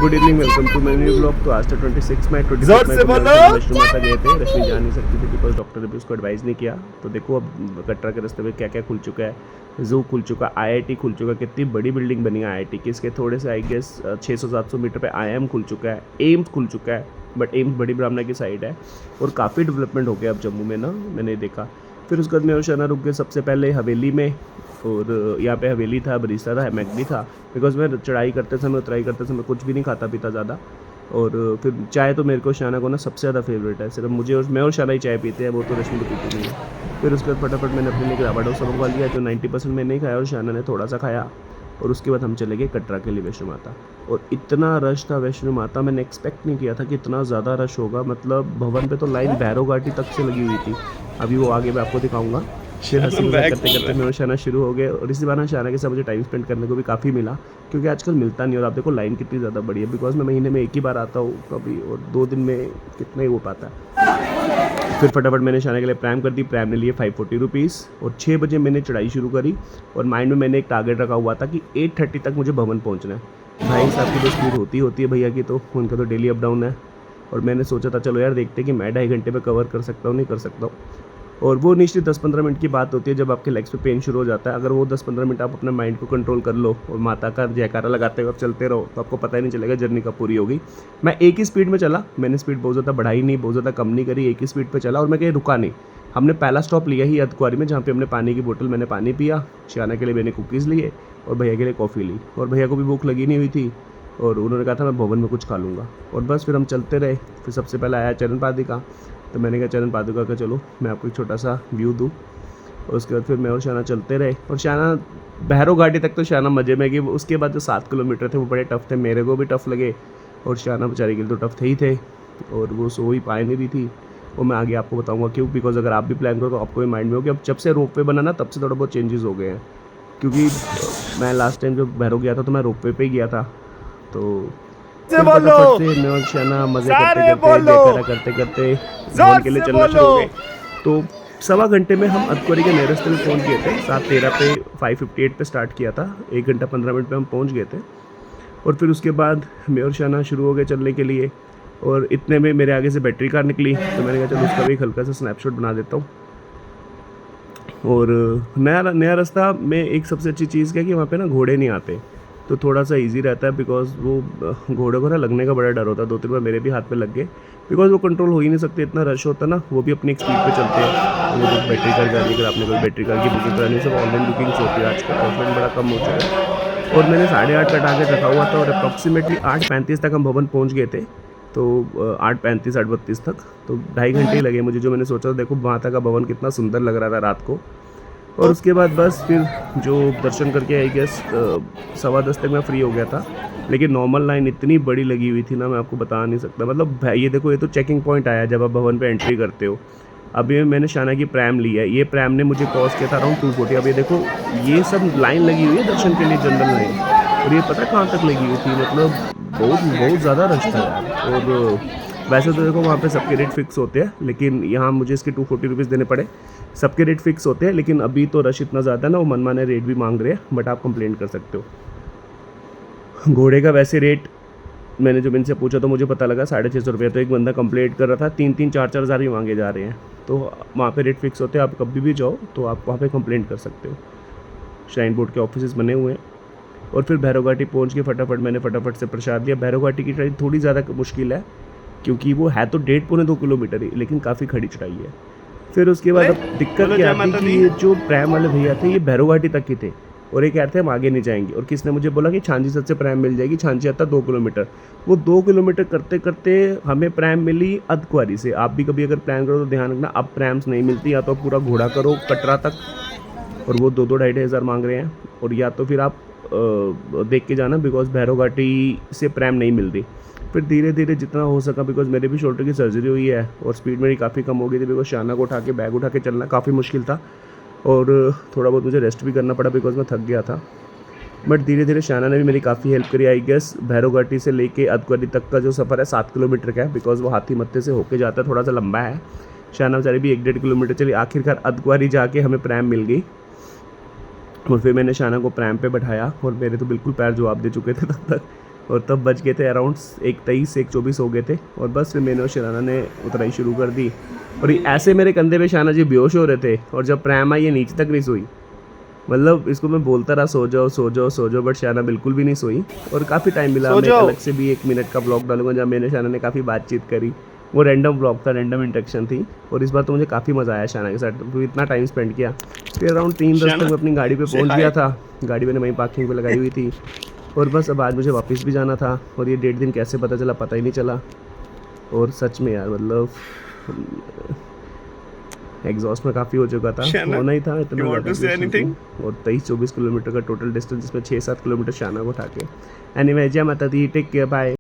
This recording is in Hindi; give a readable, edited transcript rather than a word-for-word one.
Good evening, welcome to my new blog. तो आज तो 26 में वैष्णो माता गए थे। रश्मि जा नहीं सकती थी बिकॉज डॉक्टर ने भी उसको एडवाइस नहीं किया। तो देखो अब कटरा के रास्ते में क्या क्या खुल चुका है। जू खुल चुका, आईआईटी खुल चुका, कितनी बड़ी बिल्डिंग बनी है आईआईटी की। इसके थोड़े से आई गेस 600-700 मीटर पे आईएम खुल चुका है, एम्स खुल चुका है, बट एम्स बड़ी ब्राह्मणा की साइड है और काफ़ी डेवलपमेंट हो गया अब जम्मू में ना, मैंने देखा। फिर उसके बाद मैं और शाना रुक गए सबसे पहले हवेली में, और यहाँ पे हवेली था, बरिस्ता था, मैगडी था। बिकॉज मैं चढ़ाई करते समय उतराई करते समय कुछ भी नहीं खाता पीता ज़्यादा। और फिर चाय तो मेरे को शाना को ना सबसे ज़्यादा फेवरेट है, सिर्फ मुझे और मैं और शाना ही चाय पीते हैं, वो तो रश्मि तो पीती नहीं है। फिर उसके बाद फटाफट मैंने अपने लिए रवा डोसा मंगवा लिया, जो 90% मैंने नहीं खाया और शाना ने थोड़ा सा खाया। और उसके बाद हम चले गए कटरा के लिए वैष्णो माता। और इतना रश था वैष्णो माता, मैंने एक्सपेक्ट नहीं किया था कि इतना ज़्यादा रश होगा। मतलब भवन पे तो लाइन भैरव घाटी तक से लगी हुई थी। अभी वो आगे मैं आपको दिखाऊंगा। फिर हंसी मजाक करते करते मैं और शाना शुरू हो गए, और इसी बार शाना के साथ मुझे टाइम स्पेंड करने को भी काफ़ी मिला, क्योंकि आजकल मिलता नहीं। और आप देखो लाइन कितनी ज़्यादा बड़ी है, बिकॉज मैं महीने में एक ही बार आता हूँ कभी, और 2 दिन में कितना ही हो पाता है। फिर फटाफट मैंने शाना के लिए प्रैम कर दी। प्रैम ने लिए 540 रुपीज़, और 6 बजे मैंने चढ़ाई शुरू करी। और माइंड में मैंने एक टारगेट रखा हुआ था कि 8:30 तक मुझे भवन पहुँचना है। भाई साहब की तो स्पीड होती है भैया की, तो उनका तो डेली अप डाउन है। और मैंने सोचा था चलो यार देखते कि मैं 2.5 घंटे में कवर कर सकता हूँ नहीं कर सकता हूँ। और वो निश्चित 10-15 मिनट की बात होती है जब आपके लेग्स पे पेन शुरू हो जाता है। अगर वो 10-15 मिनट आप अपने माइंड को कंट्रोल कर लो और माता का जयकारा लगाते हुए आप चलते रहो, तो आपको पता ही नहीं चलेगा जर्नी कब पूरी होगी। मैं एक ही स्पीड में चला, मैंने स्पीड बहुत ज़्यादा बढ़ाई नहीं, बहुत ज़्यादा कम नहीं करी, एक ही स्पीड पे चला। और मैं कहीं रुका नहीं। हमने पहला स्टॉप लिया ही अर्धकुंवारी में, जहाँ पे हमने पानी की बोतल, मैंने पानी पिया, शाना के लिए मैंने कुकीज़ लिए और भैया के लिए कॉफ़ी ली। और भैया को भी भूख लगी नहीं हुई थी, और उन्होंने कहा था मैं भवन में कुछ खा लूँगा। और बस फिर हम चलते रहे। फिर सबसे पहले आया चरण पादुका, तो मैंने कहा चरण पादुका का चलो मैं आपको एक छोटा सा व्यू दूँ। और उसके बाद फिर मैं और शाना चलते रहे। और शाना भैरव घाटी तक तो शाना मज़े में गई। उसके बाद जो 7 किलोमीटर थे वो बड़े टफ थे, मेरे को भी टफ लगे, और शाना बेचारी के लिए तो टफ थे ही थे, और वो सो ही पाए नहीं रही थी। और मैं आगे आपको बताऊंगा क्यों, बिकॉज अगर आप भी प्लान करो तो आपको भी माइंड में हो कि अब जब से रोप वे बना ना तब से थोड़ा बहुत चेंजेस हो गए हैं। क्योंकि मैं लास्ट टाइम जब भैरव गया था तो मैं रोप वे पे ही गया था। तो फटाफट से मैं और शाना मजे करते करते भवन के लिए चलना शुरू हो गए। तो 1.25 घंटे में हम अर्धकुंवारी के नए रास्ते में पहुंच गए थे। 7:13 पे 5:58 पे स्टार्ट किया था, 1 घंटा 15 मिनट पे हम पहुंच गए थे। और फिर उसके बाद मैं और शाना शुरू हो गए चलने के लिए। और इतने में मेरे आगे से बैटरी कार निकली, तो मैंने कहा चलो उसका भी एक हल्का सा स्नैपशॉट बना देता हूँ। और नया रास्ता में एक सबसे अच्छी चीज़ क्या है कि वहाँ पे ना घोड़े नहीं आते, तो थोड़ा सा इजी रहता है। बिकॉज वो घोड़े को ना लगने का बड़ा डर होता है। 2-3 बार मेरे भी हाथ पे लग गए, बिकॉज वो कंट्रोल हो ही नहीं सकते, इतना रश होता है ना। वो भी अपनी एक स्पीड पे चलते हैं। तो वो जो बैटरी कार जाने, अगर आपने कोई बैटरी कार की बुकिंग करानी, सब ऑनलाइन बुकिंग्स होती है आजकल, ऑफलाइन बड़ा कम हो चुका है। और मैंने 8:30 का टारगेट रखा हुआ था, और अप्रॉक्सीमेटली 8:35 तक हम भवन पहुँच गए थे। तो 8:35 8:32 तक, तो 2.5 घंटे ही लगे मुझे। जो मैंने सोचा, देखो माता का भवन कितना सुंदर लग रहा था रात को। और उसके बाद बस फिर जो दर्शन करके आई गेस 10:15 तक मैं फ्री हो गया था। लेकिन नॉर्मल लाइन इतनी बड़ी लगी हुई थी ना, मैं आपको बता नहीं सकता। मतलब ये देखो, ये तो चेकिंग पॉइंट आया जब आप भवन पे एंट्री करते हो। अभी मैंने शाना की प्रैम ली है, ये प्रैम ने मुझे कॉस्ट किया था अराउंड 240। अब ये देखो, ये सब लाइन लगी हुई है दर्शन के लिए, जनरल लाइन। और ये पता कहाँ तक लगी हुई थी, मतलब बहुत ज़्यादा रश था यार। और वैसे तो देखो वहाँ पे सबके रेट फिक्स होते हैं, लेकिन यहाँ मुझे इसके 240 रुपीज़ देने पड़े। सबके रेट फिक्स होते हैं, लेकिन अभी तो रश इतना ज़्यादा है ना, वो मनमाने रेट भी मांग रहे हैं, बट आप कंप्लेंट कर सकते हो। घोड़े का वैसे रेट मैंने जब इनसे पूछा तो मुझे पता लगा 650 रुपये। तो एक बंदा कंप्लेंट कर रहा था 3-3 4-4 हज़ार ही मांगे जा रहे हैं। तो वहाँ पे रेट फिक्स होते हैं, आप कभी भी जाओ तो आप वहाँ पे कंप्लेंट कर सकते हो। श्राइन बोर्ड के ऑफिस बने हुए हैं। और फिर भैरव घाटी पहुँच के मैंने फटाफट से प्रसाद लिया। भैरव घाटी की चढ़ाई थोड़ी ज़्यादा मुश्किल है, क्योंकि वो है तो 1.5-2 किलोमीटर ही, लेकिन काफ़ी खड़ी चढ़ाई है। फिर उसके बाद अब दिक्कत क्या आती कि ये जो प्रैम वाले भैया थे ये भैरव घाटी तक ही थे, और ये कहते हैं हम आगे नहीं जाएंगे। और किसने मुझे बोला कि छांची सत से प्रैम मिल जाएगी, छांची आता 2 किलोमीटर। वो 2 किलोमीटर करते करते हमें प्रैम मिली अर्धकुंवारी से। आप भी कभी अगर प्लान करो तो ध्यान रखना, अब प्रैम्स नहीं मिलती, या तो पूरा घोड़ा करो कटरा तक, और वो 2-2 हज़ार मांग रहे हैं। और या तो फिर आप देख के जाना, बिकॉज भैरव घाटी से प्रैम नहीं मिल रही। फिर धीरे धीरे जितना हो सका, बिकॉज मेरे भी शोल्डर की सर्जरी हुई है और स्पीड मेरी काफ़ी कम हो गई थी, बिकॉज शाना को उठा के बैग उठा के चलना काफ़ी मुश्किल था। और थोड़ा बहुत मुझे रेस्ट भी करना पड़ा, बिकॉज मैं थक गया था। बट धीरे धीरे शाना ने भी मेरी काफ़ी हेल्प करी। आई गेस भैरव घाटी से लेके अर्धकुंवारी तक का जो सफ़र है 7 किलोमीटर का है, बिकॉज वो हाथी मत्थे से होके जाता है, थोड़ा सा लंबा है। शाना बेचारी भी 1-1.5 किलोमीटर चली। आखिरकार अर्धकुंवारी जाके हमें प्रैम मिल गई। और फिर मैंने शाना को प्रैम पे बैठाया, और मेरे तो बिल्कुल पैर जवाब दे चुके थे तब तक। और तब बज गए थे अराउंड 1:23 1:24 हो गए थे। और बस फिर मैंने और शराना ने उतराई शुरू कर दी और ऐसे मेरे कंधे पे शाना जी बेहोश हो रहे थे। और जब प्रैम आई ये नीचे तक नहीं सोई, मतलब इसको मैं बोलता रहा सो जाओ सो जाओ सो जाओ, बट शाना बिल्कुल भी नहीं सोई। और काफ़ी टाइम मिला, मैं अलग से भी 1 मिनट का ब्लॉग डालूंगा जब मैंने शाना ने काफ़ी बातचीत करी। वो रैंडम ब्लॉग था, रैंडम इंटरेक्शन थी। और इस बार तो मुझे काफ़ी मज़ा आया शाना के साथ, तो इतना टाइम स्पेंड किया। फिर अराउंड 3:10 तक मैं अपनी गाड़ी पे पहुंच गया था। गाड़ी मैंने वहीं पार्किंग पे लगाई हुई थी। और बस अब आज मुझे वापस भी जाना था। और ये 1.5 दिन कैसे पता चला पता ही नहीं चला। और सच में यार मतलब एग्जॉस्ट में काफ़ी हो चुका था, होना ही था इतना ज़्यादा। और 23-24 किलोमीटर का टोटल डिस्टेंस, जिसमें 6-7 किलोमीटर शाना को उठा के। एनीवे जय माता दी, टेक केयर, बाय।